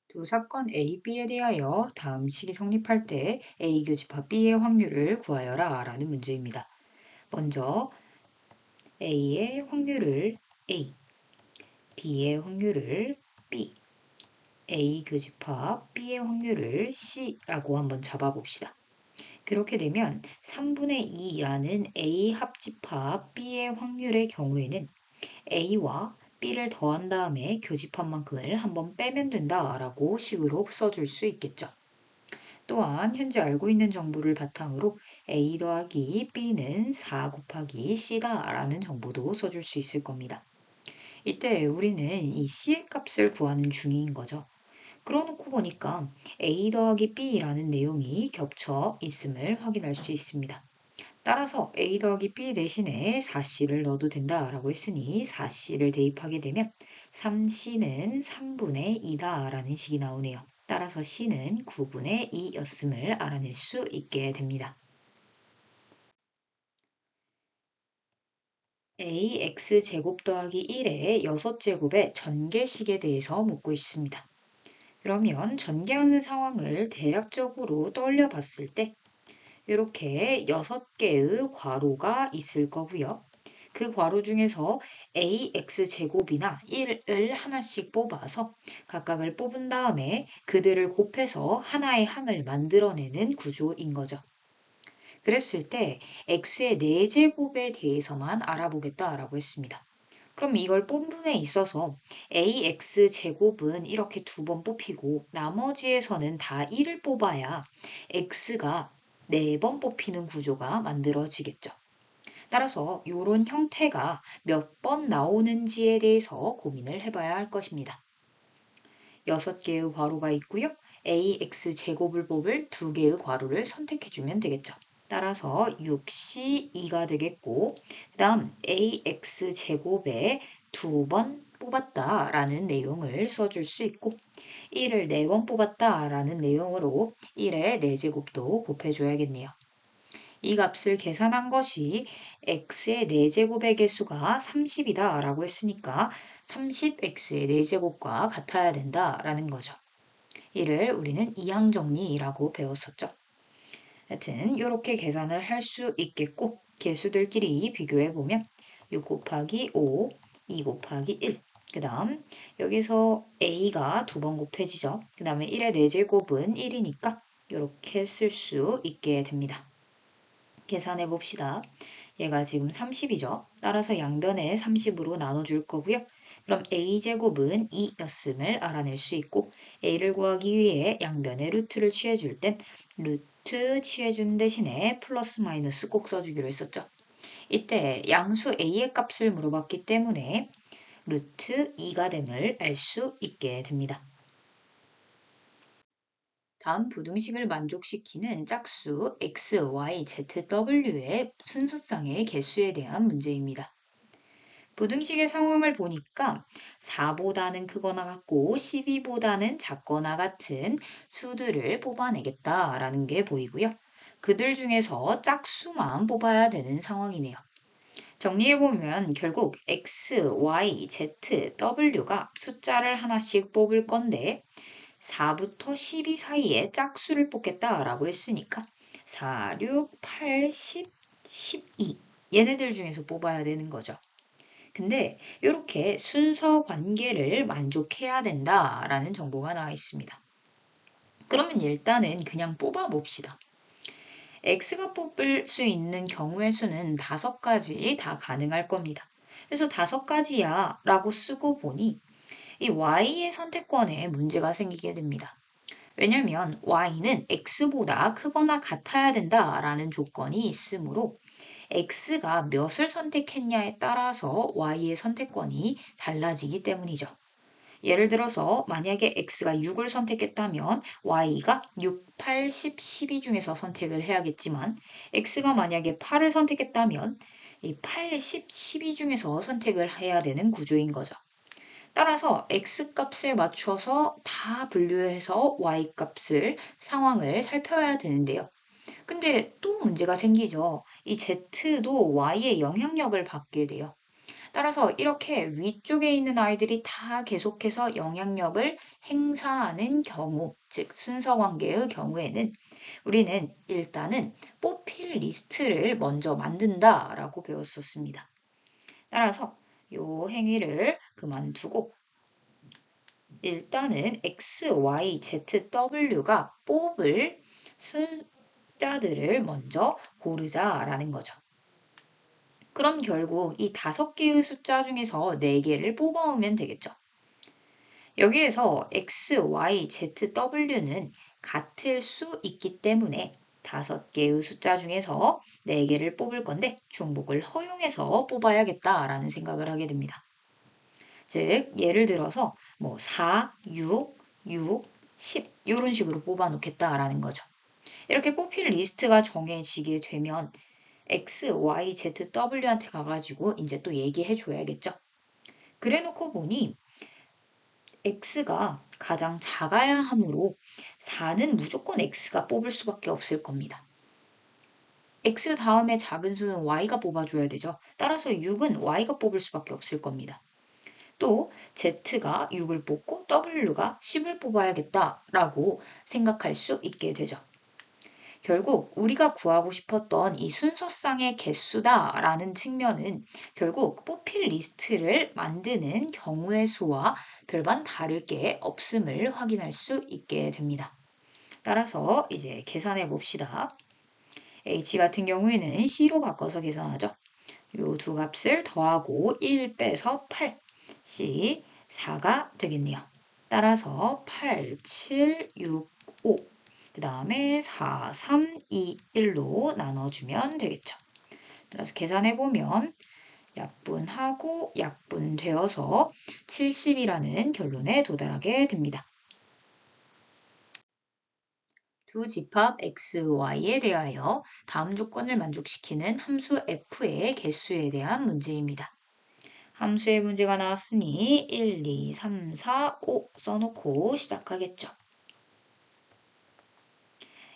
두 사건 A, B에 대하여 다음 식이 성립할 때 A 교집합 B의 확률을 구하여라 라는 문제입니다. 먼저 A의 확률을 A, B의 확률을 B, A 교집합 B의 확률을 C라고 한번 잡아봅시다. 그렇게 되면 3분의 2라는 A 합집합 B의 확률의 경우에는 A와 B를 더한 다음에 교집합만큼을 한번 빼면 된다라고 식으로 써줄 수 있겠죠. 또한 현재 알고 있는 정보를 바탕으로 A 더하기 B는 4 곱하기 C다라는 정보도 써줄 수 있을 겁니다. 이때 우리는 이 C의 값을 구하는 중인 거죠. 그러놓고 보니까 A 더하기 B라는 내용이 겹쳐 있음을 확인할 수 있습니다. 따라서 A 더하기 B 대신에 4C를 넣어도 된다라고 했으니 4C를 대입하게 되면 3C는 3분의 2다 라는 식이 나오네요. 따라서 C는 9분의 2였음을 알아낼 수 있게 됩니다. AX제곱 더하기 1의 6제곱의 전개식에 대해서 묻고 있습니다. 그러면 전개하는 상황을 대략적으로 떠올려 봤을 때 이렇게 6개의 괄호가 있을 거고요. 그 괄호 중에서 AX제곱이나 1을 하나씩 뽑아서 각각을 뽑은 다음에 그들을 곱해서 하나의 항을 만들어내는 구조인 거죠. 그랬을 때 X의 4제곱에 대해서만 알아보겠다라고 했습니다. 그럼 이걸 뽑음에 있어서 AX제곱은 이렇게 2번 뽑히고 나머지에서는 다 1을 뽑아야 X가 4번 뽑히는 구조가 만들어지겠죠. 따라서 이런 형태가 몇 번 나오는지에 대해서 고민을 해봐야 할 것입니다. 6개의 괄호가 있고요. AX제곱을 뽑을 2개의 괄호를 선택해주면 되겠죠. 따라서 6C2가 되겠고 그 다음 AX제곱에 2번 뽑았다 라는 내용을 써줄 수 있고 1을 4번 뽑았다 라는 내용으로 1의 4제곱도 곱해줘야겠네요. 이 값을 계산한 것이 x의 4제곱의 개수가 30이다 라고 했으니까 30x의 4제곱과 같아야 된다 라는 거죠. 이를 우리는 이항정리라고 배웠었죠. 하여튼 이렇게 계산을 할 수 있겠고 개수들끼리 비교해보면 6 곱하기 5, 2 곱하기 1, 그 다음 여기서 a가 2번 곱해지죠. 그 다음에 1의 4제곱은 1이니까 이렇게 쓸 수 있게 됩니다. 계산해 봅시다. 얘가 지금 30이죠. 따라서 양변에 30으로 나눠줄 거고요. 그럼 a제곱은 2였음을 알아낼 수 있고 a를 구하기 위해 양변에 루트를 취해줄 땐 루트 취해준 대신에 플러스 마이너스 꼭 써주기로 했었죠. 이때 양수 a의 값을 물어봤기 때문에 루트 2가 됨을 알 수 있게 됩니다. 다음 부등식을 만족시키는 짝수 x, y, z, w의 순서상의 개수에 대한 문제입니다. 부등식의 상황을 보니까 4보다는 크거나 같고 12보다는 작거나 같은 수들을 뽑아내겠다라는 게 보이고요. 그들 중에서 짝수만 뽑아야 되는 상황이네요. 정리해보면 결국 x, y, z, w가 숫자를 하나씩 뽑을 건데 4부터 12 사이에 짝수를 뽑겠다라고 했으니까 4, 6, 8, 10, 12 얘네들 중에서 뽑아야 되는 거죠. 근데 이렇게 순서 관계를 만족해야 된다라는 정보가 나와 있습니다. 그러면 일단은 그냥 뽑아 봅시다. x가 뽑을 수 있는 경우의 수는 5가지 다 가능할 겁니다. 그래서 5가지야 라고 쓰고 보니 이 y의 선택권에 문제가 생기게 됩니다. 왜냐면 y는 x보다 크거나 같아야 된다라는 조건이 있으므로 x가 몇을 선택했냐에 따라서 y의 선택권이 달라지기 때문이죠. 예를 들어서 만약에 x가 6을 선택했다면 y가 6, 8, 10, 12 중에서 선택을 해야겠지만 x가 만약에 8을 선택했다면 이 8, 10, 12 중에서 선택을 해야 되는 구조인 거죠. 따라서 x값에 맞춰서 다 분류해서 y값을 상황을 살펴야 되는데요. 근데 또 문제가 생기죠. 이 z도 y의 영향력을 받게 돼요. 따라서 이렇게 위쪽에 있는 아이들이 다 계속해서 영향력을 행사하는 경우, 즉 순서 관계의 경우에는 우리는 일단은 뽑힐 리스트를 먼저 만든다라고 배웠었습니다. 따라서 이 행위를 그만두고 일단은 X, Y, Z, W가 뽑을 숫자들을 먼저 고르자라는 거죠. 그럼 결국 이 5개의 숫자 중에서 4개를 뽑아오면 되겠죠. 여기에서 X, Y, Z, W는 같을 수 있기 때문에 5개의 숫자 중에서 4개를 뽑을 건데 중복을 허용해서 뽑아야겠다라는 생각을 하게 됩니다. 즉 예를 들어서 뭐 4, 6, 10 이런 식으로 뽑아 놓겠다라는 거죠. 이렇게 뽑힐 리스트가 정해지게 되면 X, Y, Z, W한테 가가지고 이제 또 얘기해 줘야겠죠. 그래 놓고 보니 X가 가장 작아야 하므로 4는 무조건 X가 뽑을 수밖에 없을 겁니다. X 다음에 작은 수는 Y가 뽑아줘야 되죠. 따라서 6은 Y가 뽑을 수밖에 없을 겁니다. 또 Z가 6을 뽑고 W가 10을 뽑아야겠다라고 생각할 수 있게 되죠. 결국 우리가 구하고 싶었던 이 순서상의 개수다라는 측면은 결국 뽑힐 리스트를 만드는 경우의 수와 별반 다를 게 없음을 확인할 수 있게 됩니다. 따라서 이제 계산해 봅시다. H 같은 경우에는 C로 바꿔서 계산하죠. 이 두 값을 더하고 1 빼서 8, C 4가 되겠네요. 따라서 8, 7, 6, 5 그 다음에 4, 3, 2, 1로 나눠주면 되겠죠. 그래서 계산해보면 약분하고 약분되어서 70이라는 결론에 도달하게 됩니다. 두 집합 x, y에 대하여 다음 조건을 만족시키는 함수 f의 개수에 대한 문제입니다. 함수의 문제가 나왔으니 1, 2, 3, 4, 5 써놓고 시작하겠죠.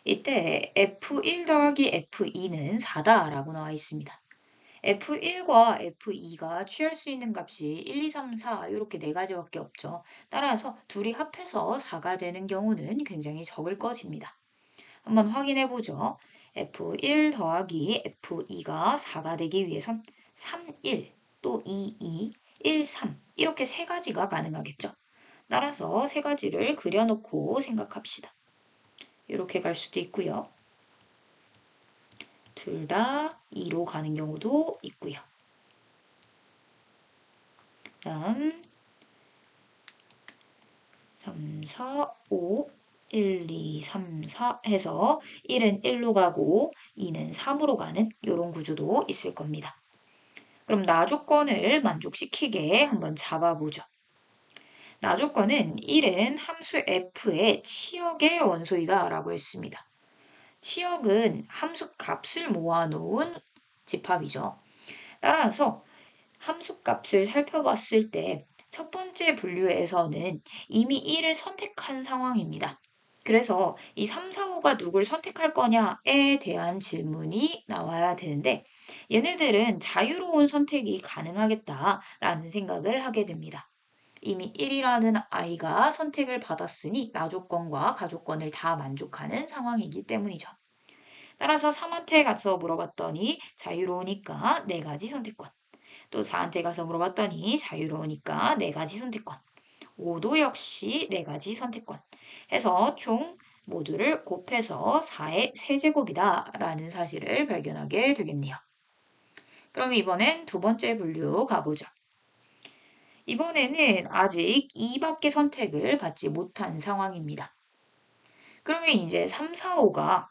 이때 f1 더하기 f2는 4다라고 나와 있습니다. f1과 f2가 취할 수 있는 값이 1, 2, 3, 4 이렇게 4가지밖에 없죠. 따라서 둘이 합해서 4가 되는 경우는 굉장히 적을 것입니다. 한번 확인해 보죠. f1 더하기 f2가 4가 되기 위해선 3, 1, 또 2, 2, 1, 3 이렇게 3가지가 가능하겠죠. 따라서 3가지를 그려놓고 생각합시다. 이렇게 갈 수도 있고요. 둘 다 2로 가는 경우도 있고요. 다음 3, 4, 5, 1, 2, 3, 4 해서 1은 1로 가고 2는 3으로 가는 이런 구조도 있을 겁니다. 그럼 나조건을 만족시키게 한번 잡아보죠. 나조건은 1은 함수 f의 치역의 원소이다 라고 했습니다. 치역은 함수 값을 모아놓은 집합이죠. 따라서 함수 값을 살펴봤을 때 첫 번째 분류에서는 이미 1을 선택한 상황입니다. 그래서 이 3, 4, 5가 누굴 선택할 거냐에 대한 질문이 나와야 되는데 얘네들은 자유로운 선택이 가능하겠다라는 생각을 하게 됩니다. 이미 1이라는 아이가 선택을 받았으니 나조건과 가조건을 다 만족하는 상황이기 때문이죠. 따라서 3한테 가서 물어봤더니 자유로우니까 4가지 선택권. 또 4한테 가서 물어봤더니 자유로우니까 4가지 선택권. 5도 역시 4가지 선택권. 해서 총 모두를 곱해서 4의 세제곱이다 라는 사실을 발견하게 되겠네요. 그럼 이번엔 두 번째 분류 가보죠. 이번에는 아직 2밖에 선택을 받지 못한 상황입니다. 그러면 이제 3, 4, 5가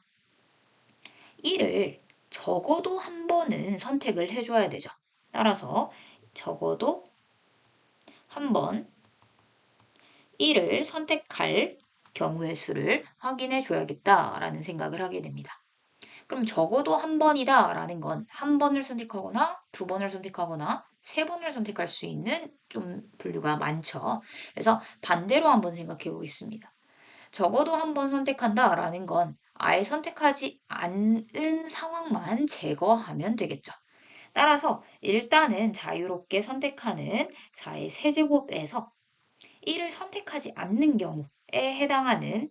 1을 적어도 한 번은 선택을 해줘야 되죠. 따라서 적어도 한 번 1을 선택할 경우의 수를 확인해 줘야겠다라는 생각을 하게 됩니다. 그럼 적어도 한 번이다 라는 건 한 번을 선택하거나 두 번을 선택하거나 세 번을 선택할 수 있는 좀 분류가 많죠. 그래서 반대로 한번 생각해 보겠습니다. 적어도 한 번 선택한다 라는 건 아예 선택하지 않은 상황만 제거하면 되겠죠. 따라서 일단은 자유롭게 선택하는 4의 세제곱에서 1을 선택하지 않는 경우에 해당하는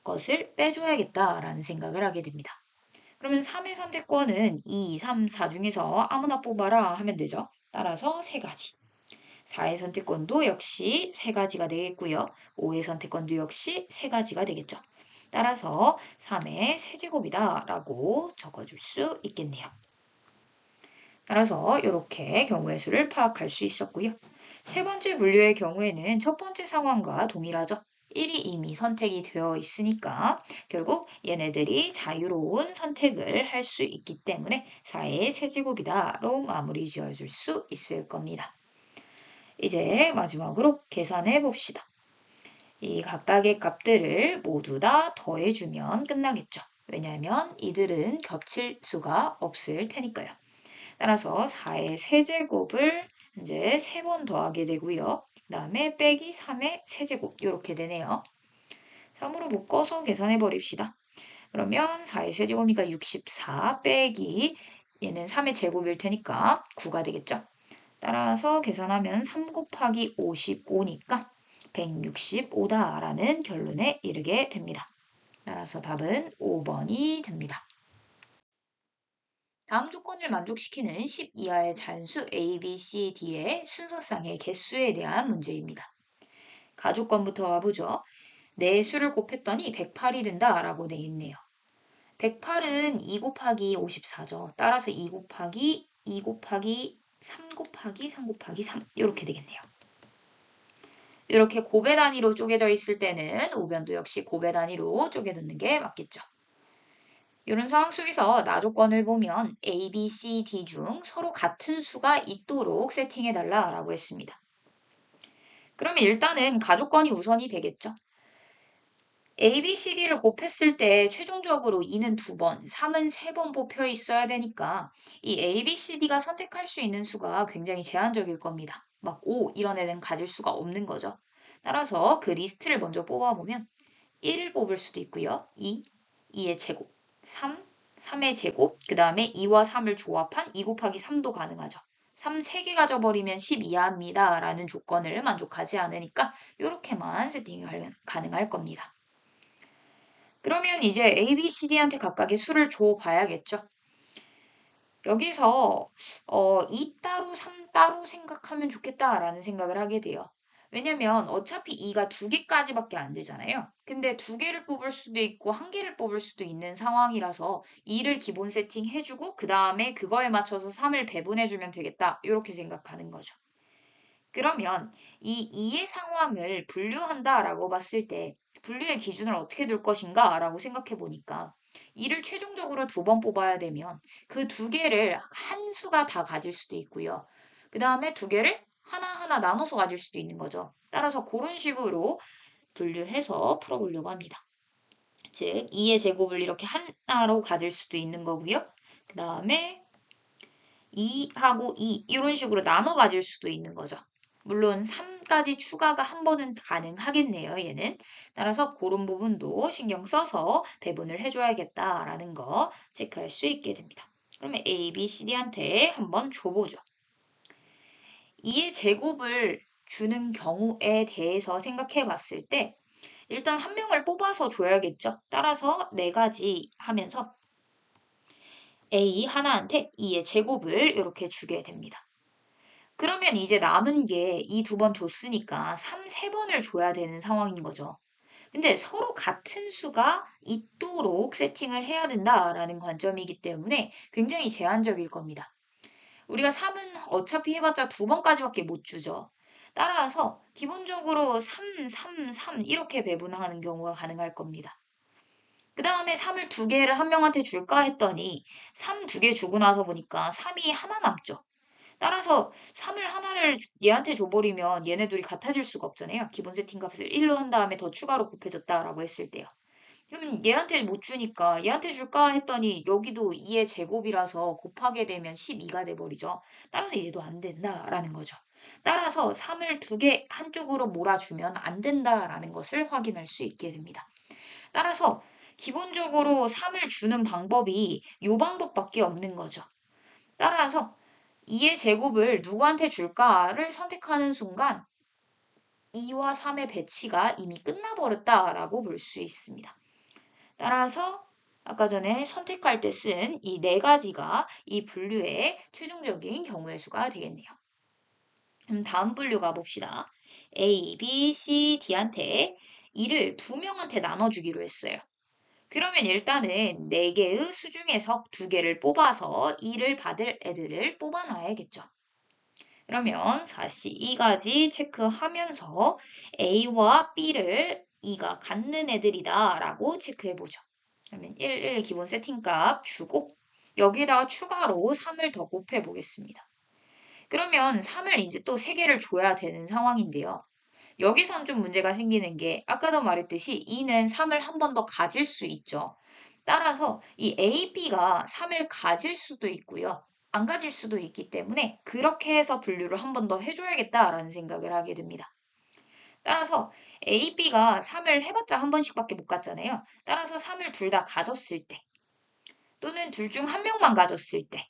것을 빼줘야겠다라는 생각을 하게 됩니다. 그러면 3의 선택권은 2, 3, 4 중에서 아무나 뽑아라 하면 되죠. 따라서 3가지. 4의 선택권도 역시 3가지가 되겠고요. 5의 선택권도 역시 3가지가 되겠죠. 따라서 3의 세제곱이다 라고 적어줄 수 있겠네요. 따라서 이렇게 경우의 수를 파악할 수 있었고요. 세 번째 분류의 경우에는 첫 번째 상황과 동일하죠. 1이 이미 선택이 되어 있으니까 결국 얘네들이 자유로운 선택을 할 수 있기 때문에 4의 세제곱이다로 마무리 지어줄 수 있을 겁니다. 이제 마지막으로 계산해 봅시다. 이 각각의 값들을 모두 다 더해주면 끝나겠죠. 왜냐하면 이들은 겹칠 수가 없을 테니까요. 따라서 4의 세제곱을 이제 3번 더하게 되고요. 그 다음에 빼기 3의 세제곱 이렇게 되네요. 3으로 묶어서 계산해 버립시다. 그러면 4의 세제곱이니까 64 빼기 얘는 3의 제곱일 테니까 9가 되겠죠. 따라서 계산하면 3 곱하기 55니까 165다라는 결론에 이르게 됩니다. 따라서 답은 5번이 됩니다. 다음 조건을 만족시키는 10 이하의 자연수 A, B, C, D의 순서상의 개수에 대한 문제입니다. 가조건부터 와보죠. 네 수를 곱했더니 108이 된다 라고 돼 있네요. 108은 2 곱하기 54죠. 따라서 2 곱하기 2 곱하기 3 곱하기 3 곱하기 3 이렇게 되겠네요. 이렇게 곱의 단위로 쪼개져 있을 때는 우변도 역시 곱의 단위로 쪼개놓는 게 맞겠죠. 이런 상황 속에서 나 조건을 보면 A, B, C, D 중 서로 같은 수가 있도록 세팅해달라 라고 했습니다. 그러면 일단은 가조건이 우선이 되겠죠. A, B, C, D를 곱했을 때 최종적으로 2는 2번, 3은 3번 뽑혀 있어야 되니까 이 A, B, C, D가 선택할 수 있는 수가 굉장히 제한적일 겁니다. 막 5 이런 애는 가질 수가 없는 거죠. 따라서 그 리스트를 먼저 뽑아보면 1을 뽑을 수도 있고요. 2, 2의 제곱, 3, 3의 제곱, 그 다음에 2와 3을 조합한 2 곱하기 3도 가능하죠. 3 3개 가져버리면 10 이하입니다. 라는 조건을 만족하지 않으니까 이렇게만 세팅이 가능할 겁니다. 그러면 이제 A, B, C, D한테 각각의 수를 줘봐야겠죠. 여기서 2 따로 3 따로 생각하면 좋겠다라는 생각을 하게 돼요. 왜냐면 어차피 2가 2개까지밖에 안 되잖아요. 근데 2개를 뽑을 수도 있고 1개를 뽑을 수도 있는 상황이라서 2를 기본 세팅해주고 그 다음에 그거에 맞춰서 3을 배분해주면 되겠다. 이렇게 생각하는 거죠. 그러면 이 2의 상황을 분류한다라고 봤을 때 분류의 기준을 어떻게 둘 것인가 라고 생각해 보니까 2를 최종적으로 2번 뽑아야 되면 그 2개를 한 수가 다 가질 수도 있고요. 그 다음에 2개를 하나하나 나눠서 가질 수도 있는 거죠. 따라서 그런 식으로 분류해서 풀어보려고 합니다. 즉 2의 제곱을 이렇게 하나로 가질 수도 있는 거고요. 그 다음에 2하고 2 이런 식으로 나눠 가질 수도 있는 거죠. 물론 3까지 추가가 한 번은 가능하겠네요, 얘는. 따라서 그런 부분도 신경 써서 배분을 해줘야겠다라는 거 체크할 수 있게 됩니다. 그러면 A, B, C, D한테 한번 줘보죠. 2의 제곱을 주는 경우에 대해서 생각해 봤을 때 일단 한 명을 뽑아서 줘야겠죠. 따라서 4가지 하면서 A 하나한테 2의 제곱을 이렇게 주게 됩니다. 그러면 이제 남은 게 이 2번 줬으니까 3, 3번을 줘야 되는 상황인 거죠. 근데 서로 같은 수가 있도록 세팅을 해야 된다라는 관점이기 때문에 굉장히 제한적일 겁니다. 우리가 3은 어차피 해봤자 2번까지밖에 못 주죠. 따라서 기본적으로 3, 3, 3 이렇게 배분하는 경우가 가능할 겁니다. 그 다음에 3을 2개를 한 명한테 줄까 했더니 3 2개 주고 나서 보니까 3이 하나 남죠. 따라서 3을 하나를 얘한테 줘버리면 얘네 둘이 같아질 수가 없잖아요. 기본 세팅 값을 1로 한 다음에 더 추가로 곱해줬다라고 했을 때요. 그러면 얘한테 못 주니까 얘한테 줄까 했더니 여기도 2의 제곱이라서 곱하게 되면 12가 돼버리죠. 따라서 얘도 안 된다라는 거죠. 따라서 3을 2개 한쪽으로 몰아주면 안 된다라는 것을 확인할 수 있게 됩니다. 따라서 기본적으로 3을 주는 방법이 이 방법밖에 없는 거죠. 따라서 2의 제곱을 누구한테 줄까를 선택하는 순간 2와 3의 배치가 이미 끝나버렸다라고 볼 수 있습니다. 따라서 아까 전에 선택할 때 쓴 이 네 가지가 이 분류의 최종적인 경우의 수가 되겠네요. 그럼 다음 분류 가봅시다. A, B, C, D한테 2를 2명한테 나눠주기로 했어요. 그러면 일단은 4개의 수 중에서 2개를 뽑아서 2를 받을 애들을 뽑아놔야겠죠. 그러면 다시 2가지 체크하면서 A와 B를 2가 갖는 애들이다 라고 체크해보죠. 그러면 1 기본 세팅값 주고 여기에다가 추가로 3을 더 곱해보겠습니다. 그러면 3을 이제 또 3개를 줘야 되는 상황인데요. 여기선 좀 문제가 생기는 게 아까도 말했듯이 2는 3을 한 번 더 가질 수 있죠. 따라서 이 A, B가 3을 가질 수도 있고요. 안 가질 수도 있기 때문에 그렇게 해서 분류를 한 번 더 해줘야겠다라는 생각을 하게 됩니다. 따라서 A, B가 3을 해봤자 한 번씩밖에 못 갔잖아요. 따라서 3을 둘 다 가졌을 때 또는 둘 중 한 명만 가졌을 때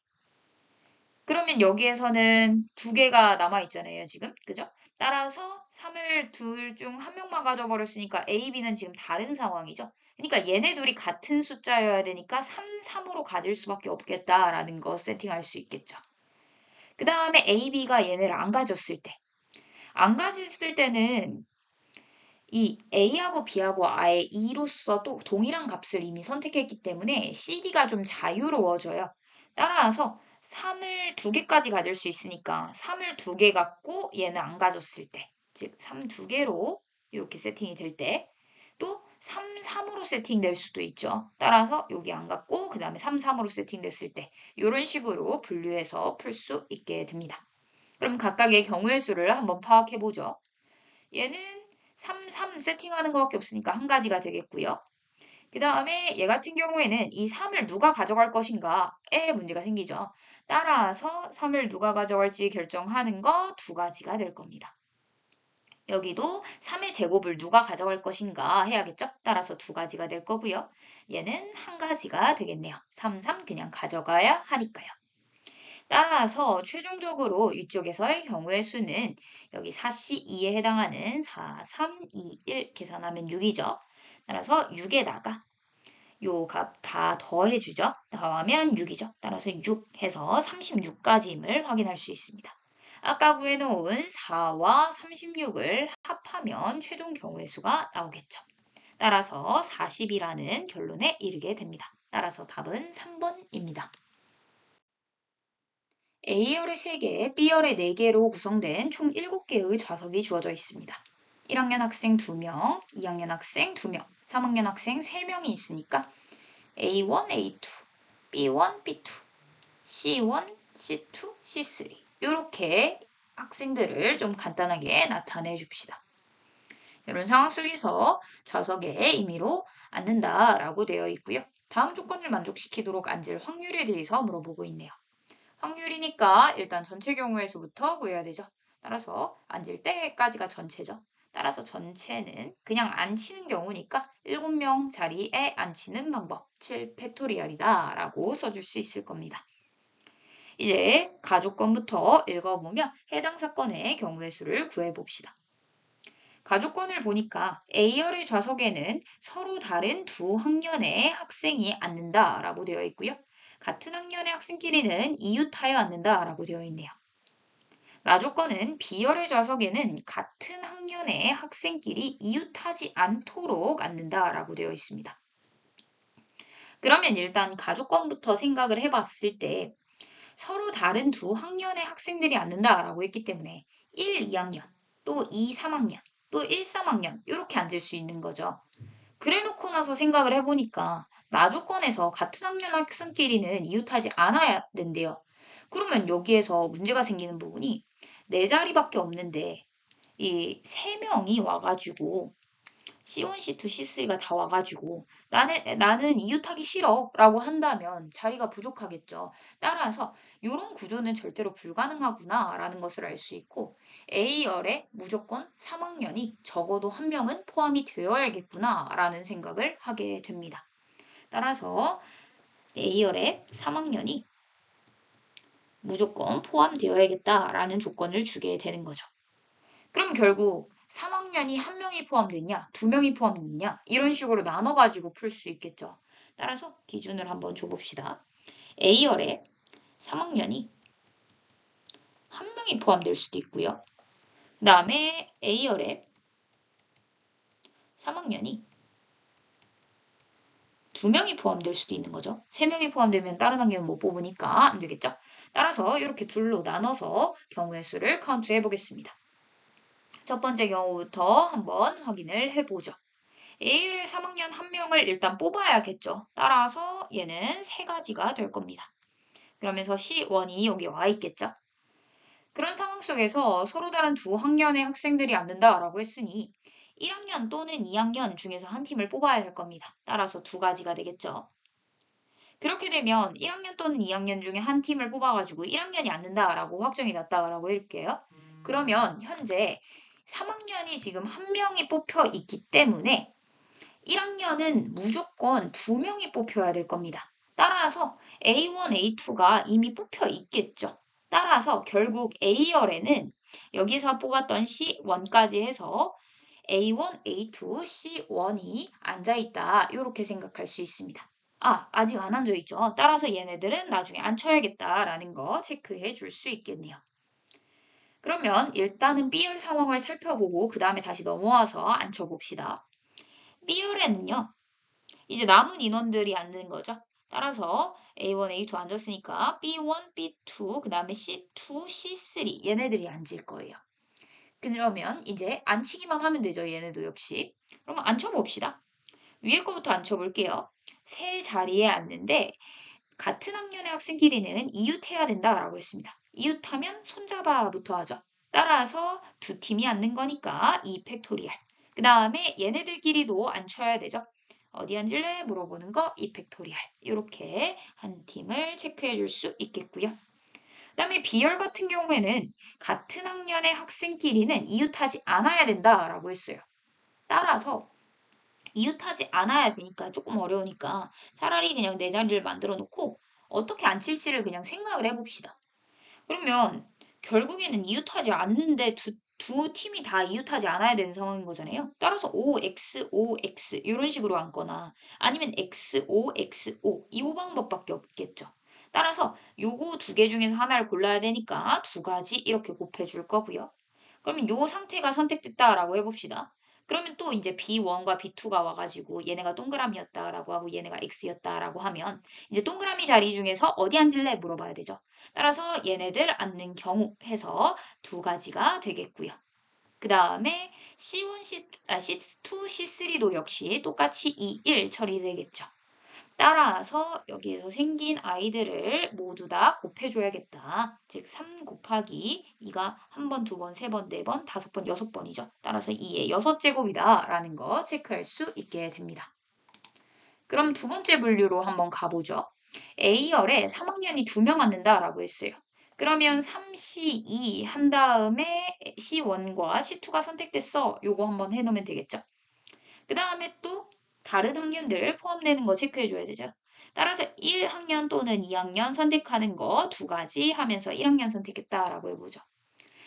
그러면 여기에서는 2개가 남아있잖아요, 지금. 그죠? 따라서 3을 둘 중 한 명만 가져버렸으니까 A, B는 지금 다른 상황이죠. 그러니까 얘네 둘이 같은 숫자여야 되니까 3, 3으로 가질 수밖에 없겠다라는 거 세팅할 수 있겠죠. 그 다음에 A, B가 얘네를 안 가졌을 때. 안 가졌을 때는 이 A하고 B하고 아예 2로서 또 동일한 값을 이미 선택했기 때문에 CD가 좀 자유로워져요. 따라서 3을 2개까지 가질 수 있으니까 3을 2개 갖고 얘는 안 가졌을 때, 즉 3 2개로 이렇게 세팅이 될 때, 또 3, 3으로 세팅될 수도 있죠. 따라서 여기 안 갖고 그 다음에 3, 3으로 세팅됐을 때 이런 식으로 분류해서 풀 수 있게 됩니다. 그럼 각각의 경우의 수를 한번 파악해 보죠. 얘는 3, 3 세팅하는 것밖에 없으니까 한 가지가 되겠고요. 그 다음에 얘 같은 경우에는 이 3을 누가 가져갈 것인가에 문제가 생기죠. 따라서 3을 누가 가져갈지 결정하는 거 2가지가 될 겁니다. 여기도 3의 제곱을 누가 가져갈 것인가 해야겠죠? 따라서 2가지가 될 거고요. 얘는 한 가지가 되겠네요. 3, 3 그냥 가져가야 하니까요. 따라서 최종적으로 이쪽에서의 경우의 수는 여기 4C2에 해당하는 4, 3, 2, 1 계산하면 6이죠. 따라서 6에다가 요 값 다 더해주죠. 더하면 6이죠. 따라서 6 해서 36까지임을 확인할 수 있습니다. 아까 구해놓은 4와 36을 합하면 최종 경우의 수가 나오겠죠. 따라서 40이라는 결론에 이르게 됩니다. 따라서 답은 3번입니다. A열의 3개, B열의 4개로 구성된 총 7개의 좌석이 주어져 있습니다. 1학년 학생 2명, 2학년 학생 2명, 3학년 학생 3명이 있으니까 A1, A2, B1, B2, C1, C2, C3 이렇게 학생들을 좀 간단하게 나타내 줍시다. 이런 상황 속에서 좌석에 임의로 앉는다라고 되어 있고요. 다음 조건을 만족시키도록 앉을 확률에 대해서 물어보고 있네요. 확률이니까 일단 전체 경우의 수부터 구해야 되죠. 따라서 앉을 때까지가 전체죠. 따라서 전체는 그냥 앉히는 경우니까 7명 자리에 앉히는 방법 7팩토리얼이다 라고 써줄 수 있을 겁니다. 이제 가족권부터 읽어보면 해당 사건의 경우의 수를 구해봅시다. 가족권을 보니까 A열의 좌석에는 서로 다른 두 학년의 학생이 앉는다 라고 되어 있고요. 같은 학년의 학생끼리는 이웃하여 앉는다 라고 되어 있네요. 나조건은 B열의 좌석에는 같은 학년의 학생끼리 이웃하지 않도록 앉는다 라고 되어 있습니다. 그러면 일단 가족권부터 생각을 해봤을 때 서로 다른 두 학년의 학생들이 앉는다 라고 했기 때문에 1, 2학년, 또 2, 3학년, 또 1, 3학년 이렇게 앉을 수 있는 거죠. 그래 놓고 나서 생각을 해보니까 나조건에서 같은 학년 학생끼리는 이웃하지 않아야 된대요. 그러면 여기에서 문제가 생기는 부분이 네 자리밖에 없는데 이 세 명이 와가지고 C1, C2, C3가 다 와가지고 나는 이웃하기 싫어 라고 한다면 자리가 부족하겠죠. 따라서 이런 구조는 절대로 불가능하구나 라는 것을 알 수 있고 A열에 무조건 3학년이 적어도 한 명은 포함이 되어야겠구나 라는 생각을 하게 됩니다. 따라서 A열에 3학년이 무조건 포함되어야겠다라는 조건을 주게 되는 거죠. 그럼 결국 3학년이 1명이 포함됐냐, 2명이 포함됐냐 이런 식으로 나눠가지고 풀 수 있겠죠. 따라서 기준을 한번 줘봅시다. A열에 3학년이 1명이 포함될 수도 있고요. 그 다음에 A열에 3학년이 2명이 포함될 수도 있는 거죠. 3명이 포함되면 다른 학년 못 뽑으니까 안 되겠죠. 따라서 이렇게 둘로 나눠서 경우의 수를 카운트해 보겠습니다. 첫 번째 경우부터 한번 확인을 해보죠. A열의 3학년 1명을 일단 뽑아야겠죠. 따라서 얘는 3가지가 될 겁니다. 그러면서 C1이 여기 와 있겠죠. 그런 상황 속에서 서로 다른 두 학년의 학생들이 앉는다라고 했으니 1학년 또는 2학년 중에서 한 팀을 뽑아야 할 겁니다. 따라서 2가지가 되겠죠. 그렇게 되면 1학년 또는 2학년 중에 한 팀을 뽑아가지고 1학년이 앉는다라고 확정이 났다라고 할게요. 그러면 현재 3학년이 지금 1명이 뽑혀 있기 때문에 1학년은 무조건 2명이 뽑혀야 될 겁니다. 따라서 A1, A2가 이미 뽑혀 있겠죠. 따라서 결국 A열에는 여기서 뽑았던 C1까지 해서 A1, A2, C1이 앉아있다. 이렇게 생각할 수 있습니다. 아직 안 앉아있죠. 따라서 얘네들은 나중에 앉혀야겠다라는 거 체크해 줄 수 있겠네요. 그러면 일단은 B열 상황을 살펴보고 그 다음에 다시 넘어와서 앉혀봅시다. B열에는요. 이제 남은 인원들이 앉는 거죠. 따라서 A1, A2 앉았으니까 B1, B2, 그 다음에 C2, C3 얘네들이 앉을 거예요. 그러면 이제 앉히기만 하면 되죠. 얘네도 역시. 그러면 앉혀봅시다. 위에 거부터 앉혀볼게요. 세 자리에 앉는데 같은 학년의 학생끼리는 이웃해야 된다라고 했습니다. 이웃하면 손잡아부터 하죠. 따라서 두 팀이 앉는 거니까 2팩토리얼. 그 다음에 얘네들끼리도 앉혀야 되죠. 어디 앉을래? 물어보는 거 2팩토리얼. 이렇게 한 팀을 체크해 줄 수 있겠고요. 그 다음에 B열 같은 경우에는 같은 학년의 학생끼리는 이웃하지 않아야 된다라고 했어요. 따라서 이웃하지 않아야 되니까 조금 어려우니까 차라리 그냥 내 자리를 만들어 놓고 어떻게 앉힐지를 그냥 생각을 해봅시다. 그러면 결국에는 이웃하지 않는데 두 팀이 다 이웃하지 않아야 되는 상황인 거잖아요. 따라서 OX, OX 이런 식으로 앉거나 아니면 XO, XO 이 방법밖에 없겠죠. 따라서 요거 2개 중에서 하나를 골라야 되니까 2가지 이렇게 곱해줄 거고요. 그러면 요 상태가 선택됐다라고 해봅시다. 그러면 또 이제 B1과 B2가 와가지고 얘네가 동그라미였다라고 하고 얘네가 X였다라고 하면 이제 동그라미 자리 중에서 어디 앉을래 물어봐야 되죠. 따라서 얘네들 앉는 경우 해서 2가지가 되겠고요. 그 다음에 C1, C2, C3도 역시 똑같이 2, 1 처리되겠죠. 따라서 여기에서 생긴 아이들을 모두 다 곱해줘야겠다. 즉 3 곱하기 2가 1번, 2번, 3번, 4번, 5번, 6번이죠. 따라서 2의 6제곱이다 라는 거 체크할 수 있게 됩니다. 그럼 두 번째 분류로 한번 가보죠. A열에 3학년이 2명 앉는다 라고 했어요. 그러면 3C2 한 다음에 C1과 C2가 선택됐어. 요거 한번 해놓으면 되겠죠. 그 다음에 또 다른 학년들 포함되는 거 체크해줘야 되죠. 따라서 1학년 또는 2학년 선택하는 거 2가지 하면서 1학년 선택했다라고 해보죠.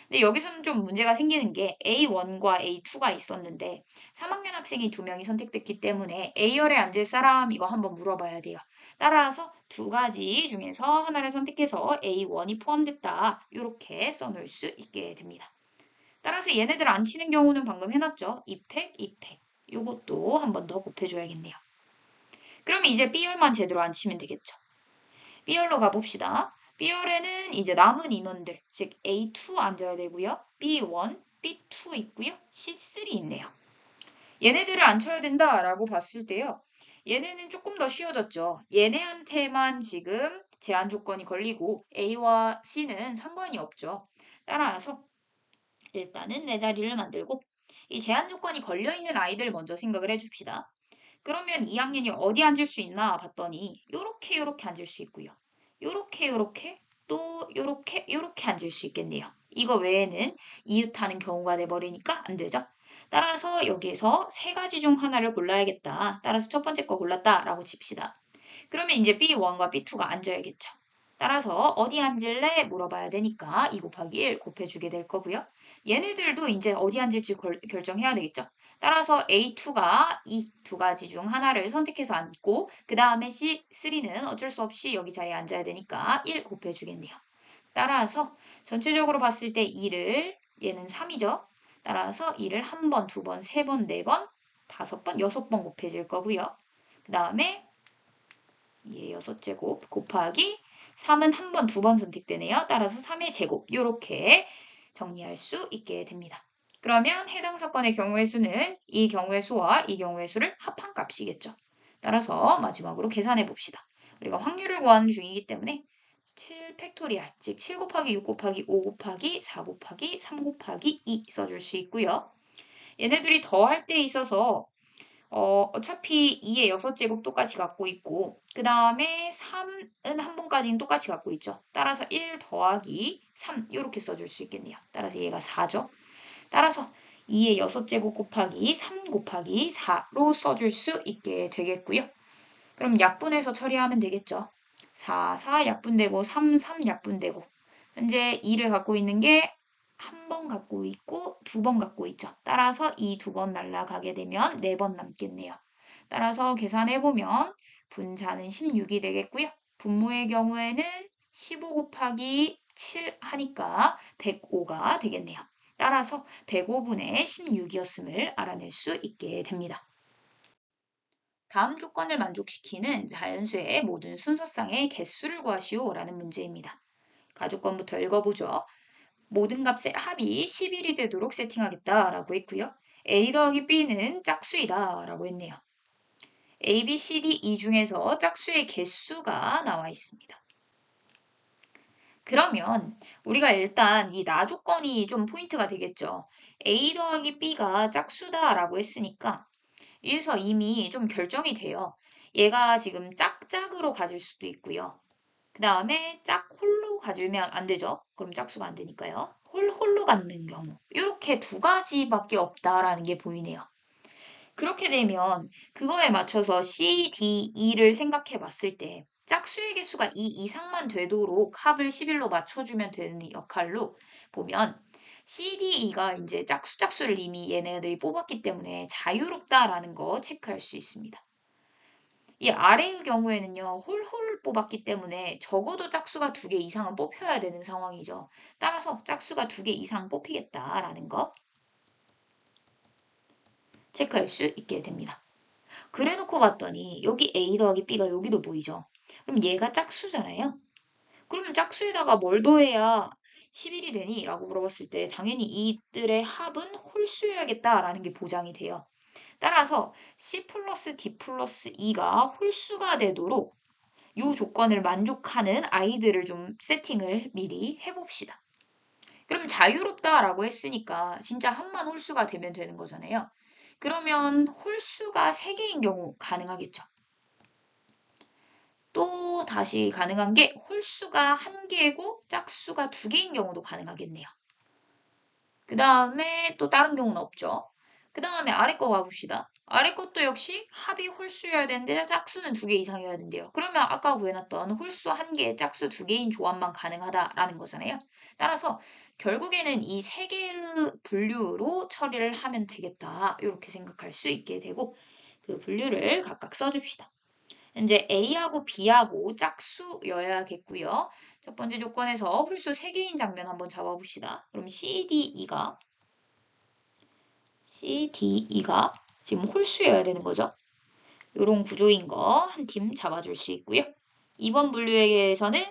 근데 여기서는 좀 문제가 생기는 게 A1과 A2가 있었는데 3학년 학생이 2명이 선택됐기 때문에 A열에 앉을 사람 이거 한번 물어봐야 돼요. 따라서 2가지 중에서 하나를 선택해서 A1이 포함됐다. 이렇게 써놓을 수 있게 됩니다. 따라서 얘네들 안 치는 경우는 방금 해놨죠. 2팩, 2팩. 요것도 한 번 더 곱해줘야겠네요. 그러면 이제 B열만 제대로 안 치면 되겠죠. B열로 가봅시다. B열에는 이제 남은 인원들, 즉 A2 앉아야 되고요. B1, B2 있고요. C3 있네요. 얘네들을 앉혀야 된다라고 봤을 때요. 얘네는 조금 더 쉬워졌죠. 얘네한테만 지금 제한 조건이 걸리고 A와 C는 상관이 없죠. 따라서 일단은 내 자리를 만들고 이 제한 조건이 걸려있는 아이들 먼저 생각을 해줍시다. 그러면 2학년이 어디 앉을 수 있나 봤더니 요렇게 앉을 수 있고요. 요렇게 또 요렇게 앉을 수 있겠네요. 이거 외에는 이웃하는 경우가 돼버리니까 안 되죠. 따라서 여기에서 3가지 중 하나를 골라야겠다. 따라서 첫 번째 거 골랐다라고 칩시다. 그러면 이제 B1과 B2가 앉아야겠죠. 따라서 어디 앉을래? 물어봐야 되니까 2 곱하기 1 곱해주게 될 거고요. 얘네들도 이제 어디 앉을지 결정해야 되겠죠. 따라서 A2가 이 두 가지 중 하나를 선택해서 앉고 그 다음에 C3는 어쩔 수 없이 여기 자리에 앉아야 되니까 1 곱해주겠네요. 따라서 전체적으로 봤을 때 2를 얘는 3이죠. 따라서 2를 한 번, 두 번, 세 번, 네 번, 다섯 번, 여섯 번 곱해질 거고요. 그 다음에 얘 여섯째 곱하기 3은 한 번, 두 번 선택되네요. 따라서 3의 제곱 이렇게 정리할 수 있게 됩니다. 그러면 해당 사건의 경우의 수는 이 경우의 수와 이 경우의 수를 합한 값이겠죠. 따라서 마지막으로 계산해 봅시다. 우리가 확률을 구하는 중이기 때문에 7 팩토리얼, 즉 7 곱하기 6 곱하기 5 곱하기 4 곱하기 3 곱하기 2 써줄 수 있고요. 얘네들이 더할 때 있어서 어차피 2의 6제곱 똑같이 갖고 있고 그 다음에 3은 한 번까지는 똑같이 갖고 있죠. 따라서 1 더하기 3 이렇게 써줄 수 있겠네요. 따라서 얘가 4죠. 따라서 2의 6제곱 곱하기 3 곱하기 4로 써줄 수 있게 되겠고요. 그럼 약분해서 처리하면 되겠죠. 4, 4 약분되고 3, 3 약분되고 현재 2를 갖고 있는 게 한 번 갖고 있고 두 번 갖고 있죠. 따라서 이 두 번 날라가게 되면 4번 남겠네요. 따라서 계산해보면 분자는 16이 되겠고요. 분모의 경우에는 15 곱하기 7 하니까 105가 되겠네요. 따라서 105분의 16이었음을 알아낼 수 있게 됩니다. 다음 조건을 만족시키는 자연수의 모든 순서상의 개수를 구하시오 라는 문제입니다. 가조건부터 읽어보죠. 모든 값의 합이 11이 되도록 세팅하겠다 라고 했고요. A 더하기 B는 짝수이다 라고 했네요. A, B, C, D 이 중에서 짝수의 개수가 나와 있습니다. 그러면 우리가 일단 이 나 조건이 좀 포인트가 되겠죠. A 더하기 B가 짝수다 라고 했으니까 여기서 이미 좀 결정이 돼요. 얘가 지금 짝짝으로 가질 수도 있고요. 그 다음에 짝홀로 가지면 안 되죠. 그럼 짝수가 안 되니까요. 홀로 갖는 경우. 이렇게 두 가지밖에 없다라는 게 보이네요. 그렇게 되면 그거에 맞춰서 C, D, E를 생각해 봤을 때 짝수의 개수가 2 이상만 되도록 합을 11로 맞춰주면 되는 역할로 보면 C, D, E가 이제 짝수를 이미 얘네들이 뽑았기 때문에 자유롭다라는 거 체크할 수 있습니다. 이 아래의 경우에는요, 홀 뽑았기 때문에 적어도 짝수가 2개 이상은 뽑혀야 되는 상황이죠. 따라서 짝수가 2개 이상 뽑히겠다라는 거 체크할 수 있게 됩니다. 그래 놓고 봤더니 여기 A 더하기 B가 여기도 보이죠. 그럼 얘가 짝수잖아요. 그러면 짝수에다가 뭘 더해야 11이 되니? 라고 물어봤을 때 당연히 이들의 합은 홀수여야겠다라는 게 보장이 돼요. 따라서 C 플러스 D 플러스 E가 홀수가 되도록 이 조건을 만족하는 아이들을 좀 세팅을 미리 해봅시다. 그럼 자유롭다라고 했으니까 진짜 합만 홀수가 되면 되는 거잖아요. 그러면 홀수가 3개인 경우 가능하겠죠. 또 다시 가능한 게 홀수가 1개고 짝수가 2개인 경우도 가능하겠네요. 그 다음에 또 다른 경우는 없죠. 그 다음에 아래 거 봐봅시다. 아래 것도 역시 합이 홀수여야 되는데 짝수는 2개 이상이어야 된대요. 그러면 아까 구해놨던 홀수 1개, 짝수 2개인 조합만 가능하다라는 거잖아요. 따라서 결국에는 이 3개의 분류로 처리를 하면 되겠다. 이렇게 생각할 수 있게 되고 그 분류를 각각 써줍시다. 이제 A하고 B하고 짝수여야겠고요. 첫 번째 조건에서 홀수 3개인 장면 한번 잡아봅시다. 그럼 CDE가 지금 홀수여야 되는 거죠. 이런 구조인 거 한 팀 잡아줄 수 있고요. 2번 분류에서는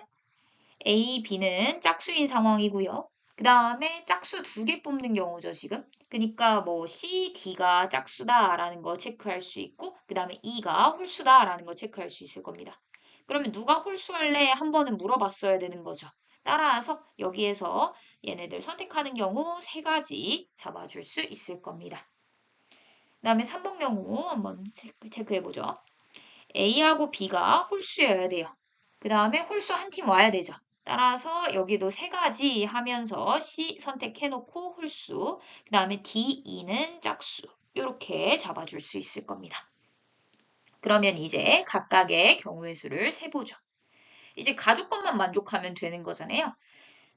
A, B는 짝수인 상황이고요. 그 다음에 짝수 2개 뽑는 경우죠, 지금. 그러니까 뭐 C, D가 짝수다라는 거 체크할 수 있고 그 다음에 E가 홀수다라는 거 체크할 수 있을 겁니다. 그러면 누가 홀수할래? 한 번은 물어봤어야 되는 거죠. 따라서 여기에서 얘네들 선택하는 경우 3가지 잡아줄 수 있을 겁니다. 그 다음에 3번 경우 한번 체크해보죠. A하고 B가 홀수여야 돼요. 그 다음에 홀수 한 팀 와야 되죠. 따라서 여기도 3가지 하면서 C 선택해놓고 홀수, 그 다음에 D, E는 짝수 이렇게 잡아줄 수 있을 겁니다. 그러면 이제 각각의 경우의 수를 세보죠. 이제 가족 것만 만족하면 되는 거잖아요.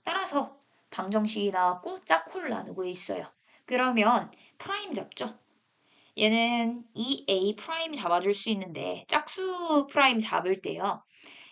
따라서 방정식이 나왔고 짝콜 나누고 있어요. 그러면 프라임 잡죠. 얘는 2a 프라임 잡아줄 수 있는데 짝수 프라임 잡을 때요.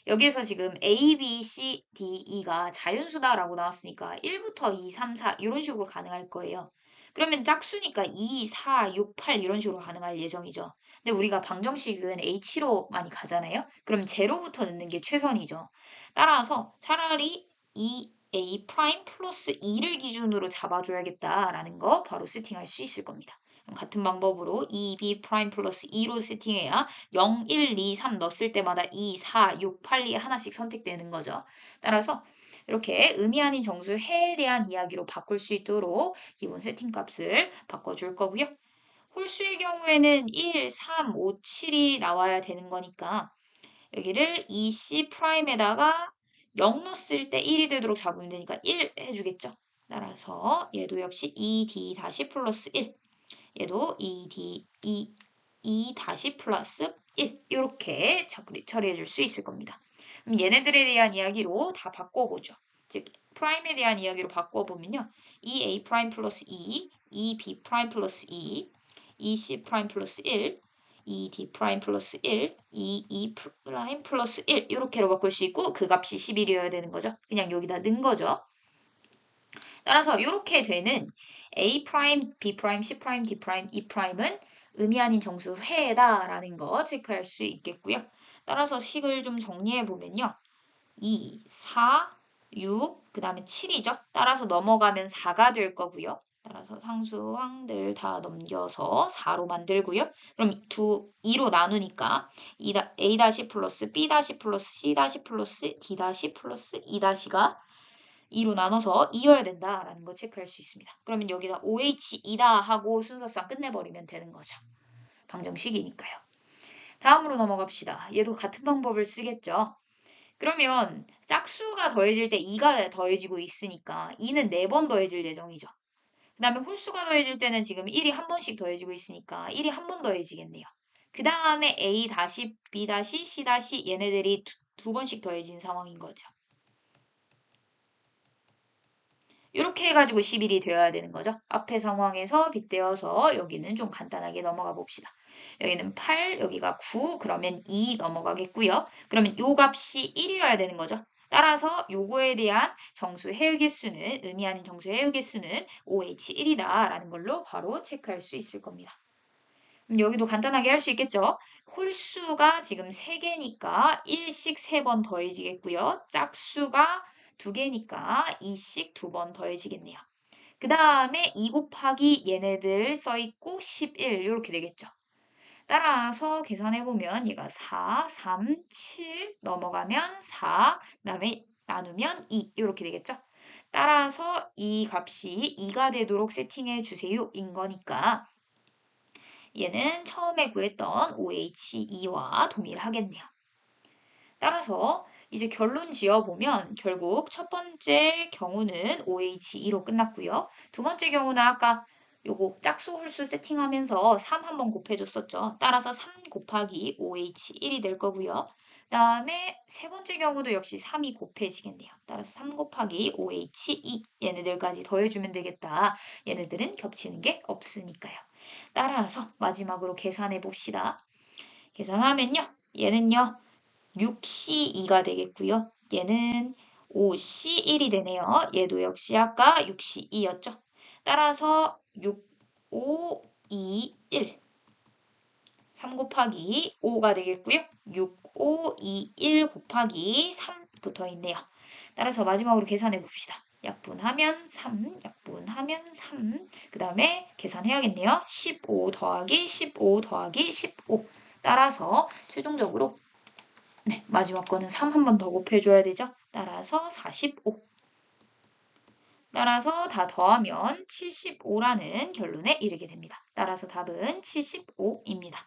여기에서 지금 A, B, C, D, E가 자연수다라고 나왔으니까 1부터 2, 3, 4 이런 식으로 가능할 거예요. 그러면 짝수니까 2, 4, 6, 8 이런 식으로 가능할 예정이죠. 근데 우리가 방정식은 H로 많이 가잖아요. 그럼 제로부터 넣는 게 최선이죠. 따라서 차라리 2A 프라임 플러스 2를 기준으로 잡아줘야겠다라는 거 바로 세팅할 수 있을 겁니다. 같은 방법으로 2B 프라임 플러스 2로 세팅해야 0, 1, 2, 3 넣었을 때마다 2, 4, 6, 8, 2 하나씩 선택되는 거죠. 따라서 이렇게 의미 아닌 정수 해에 대한 이야기로 바꿀 수 있도록 기본 세팅 값을 바꿔줄 거고요. 홀수의 경우에는 1, 3, 5, 7이 나와야 되는 거니까 여기를 2C 프라임에다가 0 넣었을 때 1이 되도록 잡으면 되니까 1 해주겠죠. 따라서 얘도 역시 2D 다시 플러스 1 얘도 2 다시 플러스 1 이렇게 처리해 줄 수 있을 겁니다. 그럼 얘네들에 대한 이야기로 다 바꿔보죠. 즉 프라임에 대한 이야기로 바꿔보면요. 2a 프라임 플러스 2, 2b 프라임 플러스 2, 2c 프라임 플러스 1, 2d 프라임 플러스 1, 2e 프라임 플러스 1 이렇게로 바꿀 수 있고 그 값이 11이어야 되는 거죠. 그냥 여기다 넣은 거죠. 따라서 이렇게 되는 A 프라임, B 프라임, C 프라임, D 프라임, E 프라임은 의미 아닌 정수 회다라는 거 체크할 수 있겠고요. 따라서 식을 좀 정리해 보면요. 2, 4, 6, 그 다음에 7이죠. 따라서 넘어가면 4가 될 거고요. 따라서 상수항들 다 넘겨서 4로 만들고요. 그럼 2로 나누니까 A 다시 플러스 B 다시 플러스 C 다시 플러스 D 다시 플러스 E 다시가 2로 나눠서 이어야 된다라는 거 체크할 수 있습니다. 그러면 여기다 OH2다 하고 순서상 끝내버리면 되는 거죠. 방정식이니까요. 다음으로 넘어갑시다. 얘도 같은 방법을 쓰겠죠. 그러면 짝수가 더해질 때 2가 더해지고 있으니까 2는 4번 더해질 예정이죠. 그 다음에 홀수가 더해질 때는 지금 1이 한 번씩 더해지고 있으니까 1이 한 번 더해지겠네요. 그 다음에 A 다시 B 다시 C 다시 얘네들이 두 번씩 더해진 상황인 거죠. 이렇게 해가지고 11이 되어야 되는 거죠. 앞에 상황에서 빗대어서 여기는 좀 간단하게 넘어가 봅시다. 여기는 8, 여기가 9, 그러면 2 넘어가겠고요. 그러면 요 값이 1이어야 되는 거죠. 따라서 요거에 대한 정수 해의 개수는 의미하는 정수 해의 개수는 OH1이다 라는 걸로 바로 체크할 수 있을 겁니다. 그럼 여기도 간단하게 할 수 있겠죠. 홀수가 지금 3개니까 1씩 3번 더해지겠고요. 짝수가 2개니까 2씩 2번 더해지겠네요. 그 다음에 2 곱하기 얘네들 써있고 11 이렇게 되겠죠. 따라서 계산해보면 얘가 4, 3, 7 넘어가면 4, 그 다음에 나누면 2 이렇게 되겠죠. 따라서 이 값이 2가 되도록 세팅해 주세요 인 거니까 얘는 처음에 구했던 OH2와 동일하겠네요. 따라서 이제 결론 지어보면 결국 첫 번째 경우는 OH2로 끝났고요. 두 번째 경우는 아까 요거 짝수 홀수 세팅하면서 3 한번 곱해줬었죠. 따라서 3 곱하기 OH1이 될 거고요. 그 다음에 세 번째 경우도 역시 3이 곱해지겠네요. 따라서 3 곱하기 OH2 얘네들까지 더해주면 되겠다. 얘네들은 겹치는 게 없으니까요. 따라서 마지막으로 계산해 봅시다. 계산하면요. 얘는요. 6C2가 되겠고요. 얘는 5C1이 되네요. 얘도 역시 아까 6C2였죠. 따라서 6, 5, 2, 1. 3 곱하기 5가 되겠고요. 6, 5, 2, 1 곱하기 3 붙어 있네요. 따라서 마지막으로 계산해 봅시다. 약분하면 3, 약분하면 3. 그 다음에 계산해야겠네요. 15 더하기 15 더하기 15. 따라서 최종적으로 마지막 거는 3 한 번 더 곱해줘야 되죠. 따라서 45. 따라서 다 더하면 75라는 결론에 이르게 됩니다. 따라서 답은 75입니다.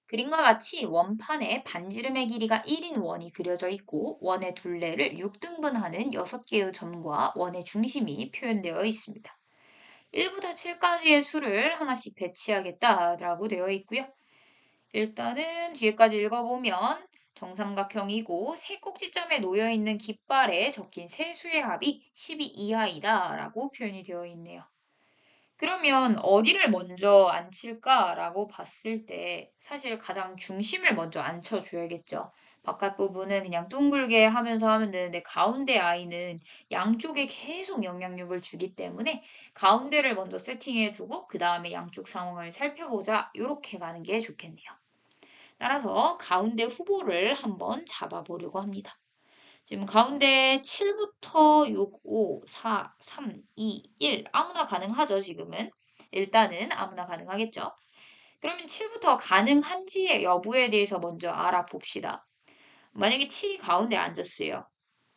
그림과 같이 원판에 반지름의 길이가 1인 원이 그려져 있고 원의 둘레를 6등분하는 6개의 점과 원의 중심이 표현되어 있습니다. 1부터 7까지의 수를 하나씩 배치하겠다라고 되어 있고요. 일단은 뒤에까지 읽어보면 정삼각형이고 세 꼭지점에 놓여 있는 깃발에 적힌 세 수의 합이 12 이하이다 라고 표현이 되어 있네요. 그러면 어디를 먼저 앉힐까라고 봤을 때 사실 가장 중심을 먼저 앉혀줘야겠죠. 바깥 부분은 그냥 둥글게 하면서 하면 되는데 가운데 아이는 양쪽에 계속 영향력을 주기 때문에 가운데를 먼저 세팅해 두고 그 다음에 양쪽 상황을 살펴보자. 이렇게 가는 게 좋겠네요. 따라서 가운데 후보를 한번 잡아보려고 합니다. 지금 가운데 7부터 6, 5, 4, 3, 2, 1 아무나 가능하죠, 지금은. 일단은 아무나 가능하겠죠. 그러면 7부터 가능한지의 여부에 대해서 먼저 알아봅시다. 만약에 7이 가운데 앉았어요.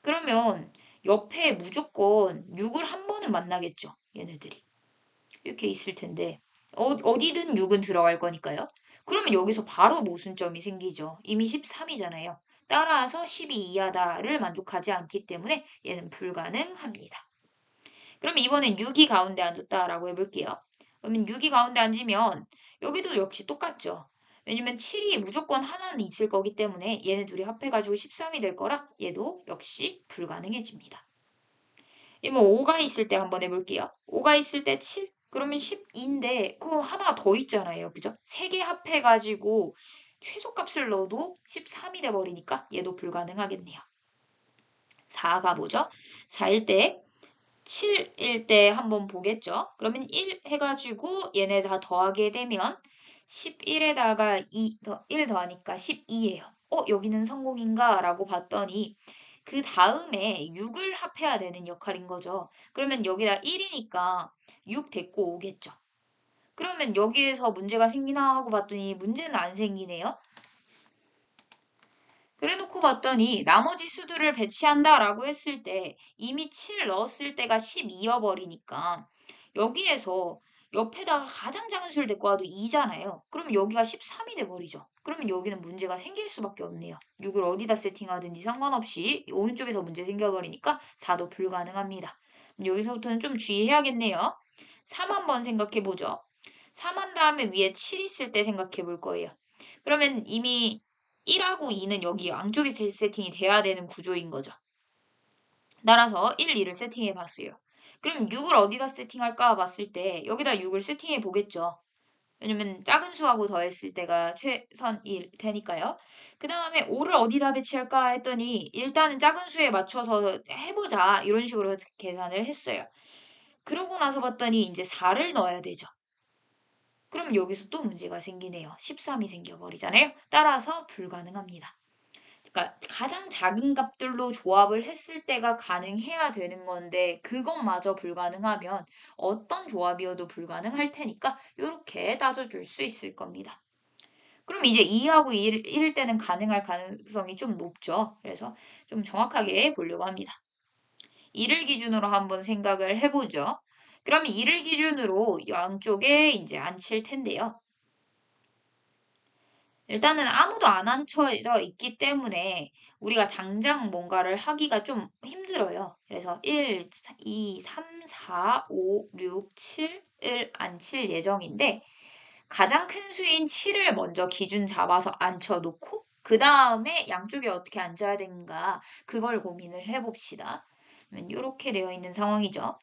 그러면 옆에 무조건 6을 한 번은 만나겠죠, 얘네들이. 이렇게 있을 텐데 어디든 6은 들어갈 거니까요. 그러면 여기서 바로 모순점이 생기죠. 이미 13이잖아요. 따라서 12 이하다를 만족하지 않기 때문에 얘는 불가능합니다. 그럼 이번엔 6이 가운데 앉았다라고 해볼게요. 그러면 6이 가운데 앉으면 여기도 역시 똑같죠. 왜냐면 7이 무조건 하나는 있을 거기 때문에 얘네 둘이 합해가지고 13이 될 거라 얘도 역시 불가능해집니다. 이뭐 5가 있을 때 한번 해볼게요. 5가 있을 때 7? 그러면 12인데 그거 하나 더 있잖아요. 그죠? 3개 합해가지고 최소값을 넣어도 13이 돼버리니까 얘도 불가능하겠네요. 4가 뭐죠? 4일 때 7일 때 한번 보겠죠? 그러면 1 해가지고 얘네 다 더하게 되면 11에다가 1 더하니까 12예요. 여기는 성공인가? 라고 봤더니 그 다음에 6을 합해야 되는 역할인 거죠. 그러면 여기다 1이니까 6 데리고 오겠죠. 그러면 여기에서 문제가 생기나 하고 봤더니 문제는 안 생기네요. 그래 놓고 봤더니 나머지 수들을 배치한다라고 했을 때 이미 7 넣었을 때가 12여버리니까 여기에서 옆에다가 가장 작은 수를 데리고 와도 2잖아요. 그러면 여기가 13이 돼버리죠. 그러면 여기는 문제가 생길 수밖에 없네요. 6을 어디다 세팅하든지 상관없이 오른쪽에서 문제 생겨버리니까 4도 불가능합니다. 여기서부터는 좀 주의해야겠네요. 3 한번 생각해보죠. 3 한 다음에 위에 7 있을 때 생각해 볼 거예요. 그러면 이미 1하고 2는 여기 양쪽에 세팅이 돼야 되는 구조인 거죠. 따라서 1, 2를 세팅해 봤어요. 그럼 6을 어디다 세팅할까 봤을 때 여기다 6을 세팅해 보겠죠. 왜냐면 작은 수하고 더했을 때가 최선일 테니까요. 그 다음에 5를 어디다 배치할까 했더니 일단은 작은 수에 맞춰서 해보자 이런 식으로 계산을 했어요. 그러고 나서 봤더니 이제 4를 넣어야 되죠. 그럼 여기서 또 문제가 생기네요. 13이 생겨버리잖아요. 따라서 불가능합니다. 그러니까 가장 작은 값들로 조합을 했을 때가 가능해야 되는 건데 그것마저 불가능하면 어떤 조합이어도 불가능할 테니까 이렇게 따져줄 수 있을 겁니다. 그럼 이제 2하고 1일 때는 가능할 가능성이 좀 높죠. 그래서 좀 정확하게 보려고 합니다. 2를 기준으로 한번 생각을 해보죠. 그럼 2를 기준으로 양쪽에 이제 앉힐 텐데요. 일단은 아무도 안 앉혀 있기 때문에 우리가 당장 뭔가를 하기가 좀 힘들어요. 그래서 1, 2, 3, 4, 5, 6, 7을 앉힐 예정인데 가장 큰 수인 7을 먼저 기준 잡아서 앉혀놓고 그 다음에 양쪽에 어떻게 앉아야 되는가 그걸 고민을 해봅시다. 이렇게 되어 있는 상황이죠.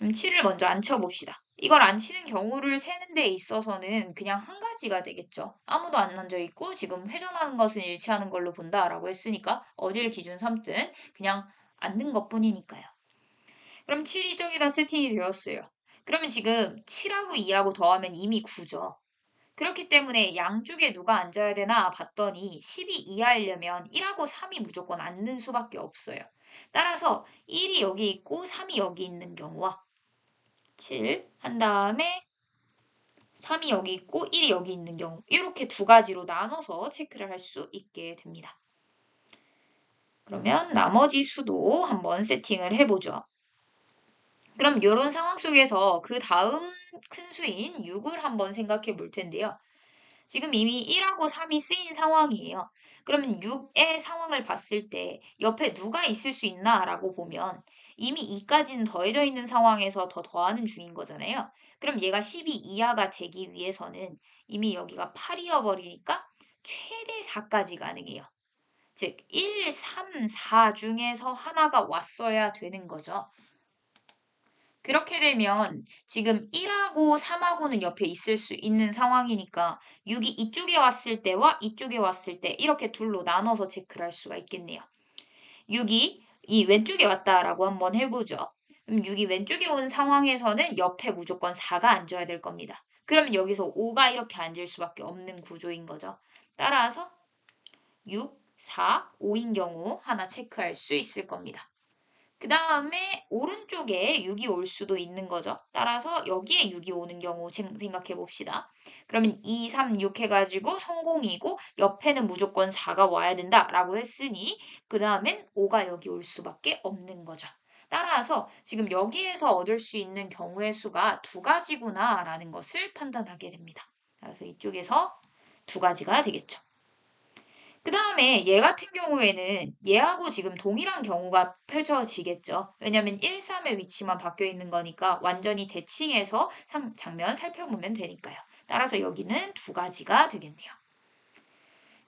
7을 먼저 앉혀봅시다. 이걸 앉히는 경우를 세는 데 있어서는 그냥 한 가지가 되겠죠. 아무도 안 앉아있고 지금 회전하는 것은 일치하는 걸로 본다라고 했으니까 어디를 기준 삼든 그냥 앉는 것뿐이니까요. 그럼 7이 저기다 세팅이 되었어요. 그러면 지금 7하고 2하고 더하면 이미 9죠. 그렇기 때문에 양쪽에 누가 앉아야 되나 봤더니 12 이하이려면 1하고 3이 무조건 앉는 수밖에 없어요. 따라서 1이 여기 있고 3이 여기 있는 경우와 7 한 다음에 3이 여기 있고 1이 여기 있는 경우 이렇게 두 가지로 나눠서 체크를 할 수 있게 됩니다. 그러면 나머지 수도 한번 세팅을 해보죠. 그럼 이런 상황 속에서 그 다음 큰 수인 6을 한번 생각해 볼 텐데요. 지금 이미 1하고 3이 쓰인 상황이에요. 그러면 6의 상황을 봤을 때 옆에 누가 있을 수 있나 라고 보면 이미 2까지는 더해져 있는 상황에서 더 더하는 중인 거잖아요. 그럼 얘가 12 이하가 되기 위해서는 이미 여기가 8이어 버리니까 최대 4까지 가능해요. 즉 1, 3, 4 중에서 하나가 왔어야 되는 거죠. 그렇게 되면 지금 1하고 3하고는 옆에 있을 수 있는 상황이니까 6이 이쪽에 왔을 때와 이쪽에 왔을 때 이렇게 둘로 나눠서 체크를 할 수가 있겠네요. 6이 이 왼쪽에 왔다라고 한번 해보죠. 그럼 6이 왼쪽에 온 상황에서는 옆에 무조건 4가 앉아야 될 겁니다. 그러면 여기서 5가 이렇게 앉을 수밖에 없는 구조인 거죠. 따라서 6, 4, 5인 경우 하나 체크할 수 있을 겁니다. 그 다음에 오른쪽에 6이 올 수도 있는 거죠. 따라서 여기에 6이 오는 경우 생각해 봅시다. 그러면 2, 3, 6 해가지고 성공이고 옆에는 무조건 4가 와야 된다라고 했으니 그 다음엔 5가 여기 올 수밖에 없는 거죠. 따라서 지금 여기에서 얻을 수 있는 경우의 수가 두 가지구나 라는 것을 판단하게 됩니다. 따라서 이쪽에서 두 가지가 되겠죠. 그 다음에 얘 같은 경우에는 얘하고 지금 동일한 경우가 펼쳐지겠죠. 왜냐면 1, 3의 위치만 바뀌어 있는 거니까 완전히 대칭해서 장면 살펴보면 되니까요. 따라서 여기는 두 가지가 되겠네요.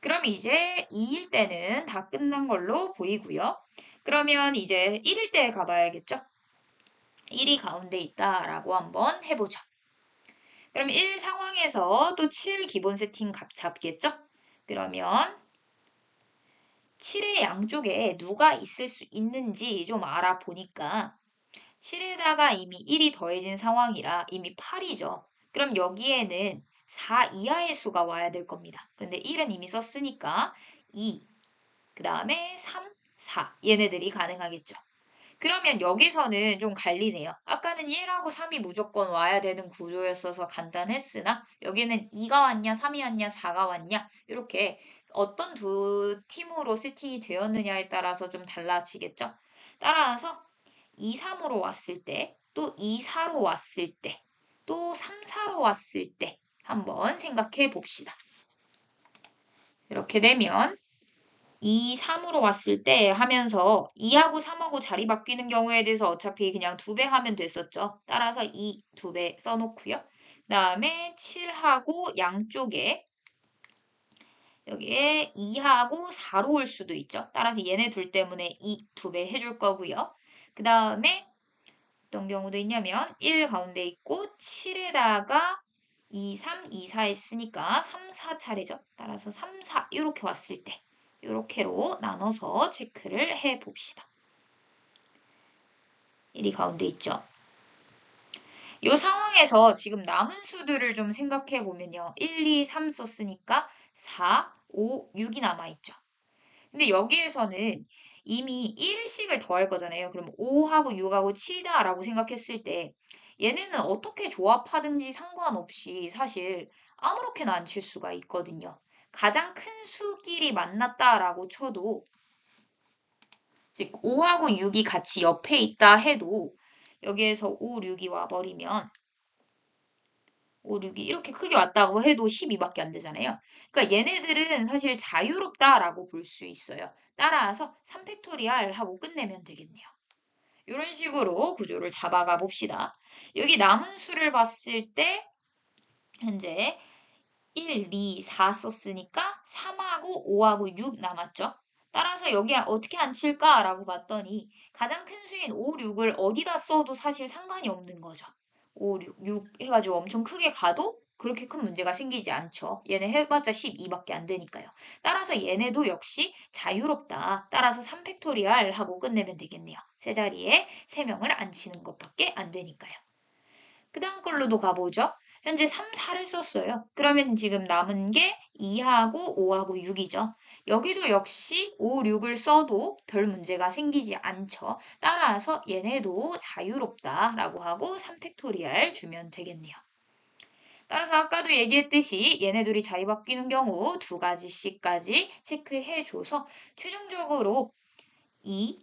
그럼 이제 2일 때는 다 끝난 걸로 보이고요. 그러면 이제 1일 때 가봐야겠죠. 1이 가운데 있다라고 한번 해보죠. 그럼 1 상황에서 또 7 기본 세팅 값 잡겠죠? 그러면 7의 양쪽에 누가 있을 수 있는지 좀 알아보니까 7에다가 이미 1이 더해진 상황이라 이미 8이죠. 그럼 여기에는 4 이하의 수가 와야 될 겁니다. 그런데 1은 이미 썼으니까 2, 그 다음에 3, 4 얘네들이 가능하겠죠. 그러면 여기서는 좀 갈리네요. 아까는 1하고 3이 무조건 와야 되는 구조였어서 간단했으나 여기는 2가 왔냐, 3이 왔냐, 4가 왔냐 이렇게 어떤 두 팀으로 세팅이 되었느냐에 따라서 좀 달라지겠죠. 따라서 2, 3으로 왔을 때, 또 2, 4로 왔을 때, 또 3, 4로 왔을 때 한번 생각해 봅시다. 이렇게 되면 2, 3으로 왔을 때 하면서 2하고 3하고 자리 바뀌는 경우에 대해서 어차피 그냥 2배 하면 됐었죠. 따라서 2, 2배 써놓고요. 그 다음에 7하고 양쪽에 여기에 2하고 4로 올 수도 있죠. 따라서 얘네 둘 때문에 2, 2배 해줄 거고요. 그 다음에 어떤 경우도 있냐면 1 가운데 있고 7에다가 2, 3, 2, 4 했으니까 3, 4차례죠. 따라서 3, 4 이렇게 왔을 때 이렇게로 나눠서 체크를 해봅시다. 1이 가운데 있죠. 이 상황에서 지금 남은 수들을 좀 생각해 보면요. 1, 2, 3 썼으니까 4, 5, 6이 남아있죠. 근데 여기에서는 이미 1씩을 더할 거잖아요. 그럼 5하고 6하고 7이다라고 생각했을 때 얘네는 어떻게 조합하든지 상관없이 사실 아무렇게나 안 칠 수가 있거든요. 가장 큰 수끼리 만났다라고 쳐도 즉 5하고 6이 같이 옆에 있다 해도 여기에서 5, 6이 와버리면 5, 6이 이렇게 크게 왔다고 해도 12밖에 안 되잖아요. 그러니까 얘네들은 사실 자유롭다라고 볼 수 있어요. 따라서 3팩토리얼 하고 끝내면 되겠네요. 이런 식으로 구조를 잡아가 봅시다. 여기 남은 수를 봤을 때 현재 1, 2, 4 썼으니까 3하고 5하고 6 남았죠. 따라서 여기에 어떻게 안 칠까라고 봤더니 가장 큰 수인 5, 6을 어디다 써도 사실 상관이 없는 거죠. 5, 6 해가지고 엄청 크게 가도 그렇게 큰 문제가 생기지 않죠. 얘네 해봤자 12밖에 안 되니까요. 따라서 얘네도 역시 자유롭다. 따라서 3팩토리얼 하고 끝내면 되겠네요. 세 자리에 3명을 안 치는 것밖에 안 되니까요. 그 다음 걸로도 가보죠. 현재 3, 4를 썼어요. 그러면 지금 남은 게 2하고 5하고 6이죠. 여기도 역시 5, 6을 써도 별 문제가 생기지 않죠. 따라서 얘네도 자유롭다라고 하고 3팩토리얼 주면 되겠네요. 따라서 아까도 얘기했듯이 얘네들이 자리 바뀌는 경우 두 가지씩까지 체크해줘서 최종적으로 2,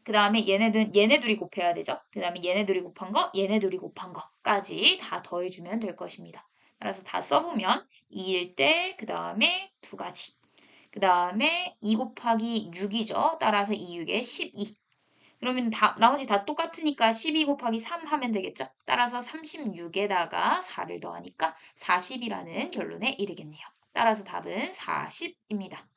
그 다음에 얘네들이 곱해야 되죠. 그 다음에 얘네들이 곱한 거, 얘네들이 곱한 거까지 다 더해주면 될 것입니다. 따라서 다 써보면 2일 때, 그 다음에 두 가지. 그 다음에 2 곱하기 6이죠. 따라서 2, 6에 12. 그러면 나머지 다 똑같으니까 12 곱하기 3 하면 되겠죠. 따라서 36에다가 4를 더하니까 40이라는 결론에 이르겠네요. 따라서 답은 40입니다.